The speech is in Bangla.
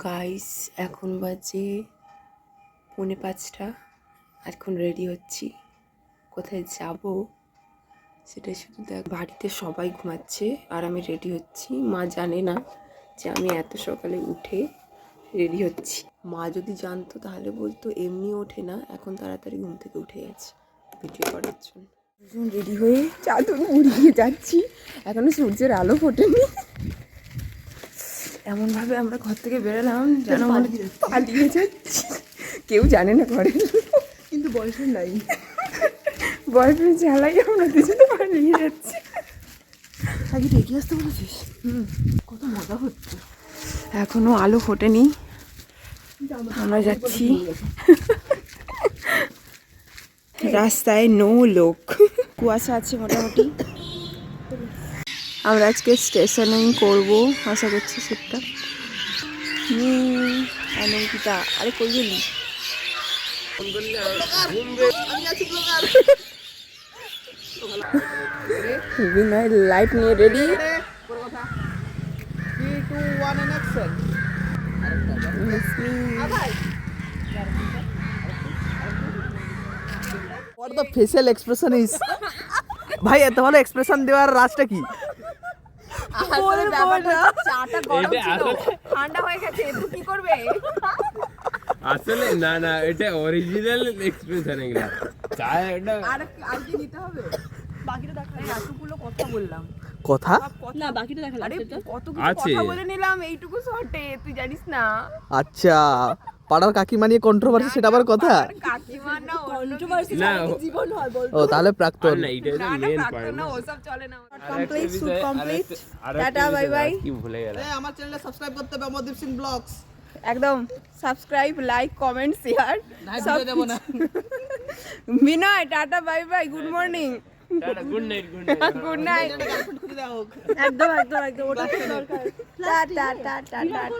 গাইস এখন বাজে 4:45। এখন রেডি হচ্ছি, কোথায় যাব সেটা শুধু দেখ। বাড়িতে সবাই ঘুমাচ্ছে আর আমি রেডি হচ্ছি। মা জানে না যে আমি এত সকালে উঠে রেডি হচ্ছি। মা যদি জানতো তাহলে বলতো এমনি ওঠে না, এখন তাড়াতাড়ি ঘুম থেকে উঠে গেছে ভিডিও করার জন্য। রেডি হয়ে চাদর উড়িয়ে যাচ্ছি, এখনো সূর্যের আলো ফোটেনি। এমনভাবে আমরা ঘর থেকে বেরোলাম যেন পালিয়ে যাচ্ছি। কেউ জানে না ঘরে, কিন্তু বয়ফ্রেন্ড নাই। বয়ফ্রেন্ড জ্বালাই আমরা দুজনে পালিয়ে যাচ্ছি। আগে ডেকে আসতে বলেছিস? কত মজা হচ্ছে। এখনো আলো ফোটেনি, আমরা যাচ্ছি। রাস্তায় নো লোক, কুয়াশা আছে মোটামুটি। আমরা আজকে স্টেশনেই করবো আশা করছি শীতটা। অঙ্কিতা আরে কই গেলি? বিনয় লাইট নিয়ে ready. What the facial expression is? ভাই এত ভালো এক্সপ্রেশন দেওয়ার রাজটা কি? আসলে ব্যাপারটা চাটা গরম ছিল, ঠান্ডা হয়ে গেছে, তুই কি করবে? আসলে না না, এটা অরিজিনাল এক্সপ্রেশন এগুলা। চা এটা আর কি নিতে হবে? বাকিটা দেখা, এতগুলো কথা বললাম। কথা না বাকিটা দেখা, আরে কত কিছু আছে। কথা বলে নিলাম এইটুকু শর্টে, তুই জানিস না? আচ্ছা, পাড়ার কাকিমা নিয়ে কন্ট্রোভার্সি, সেটা আবার কথা? কাকিমা না কন্ট্রোভার্সি না জীবন হয় বল। ও তাহলে প্রাক্তন। না, এটা তো মেন পয়েন্ট না ওসব চলে না। Complete shoot complete. Tata bye bye. কি ভুলে গেলাম। আমার চ্যানেলে সাবস্ক্রাইব করতে হবে, অমরদীপ সিং ব্লগস। একদম সাবস্ক্রাইব, লাইক, কমেন্ট, শেয়ার সব দেব না। Binoy tata bye bye, good morning. Tata, good night, good good night. Girlfriend খুঁজে দাও। একদম একদম একদম, ওটা দরকার। Tata tata tata.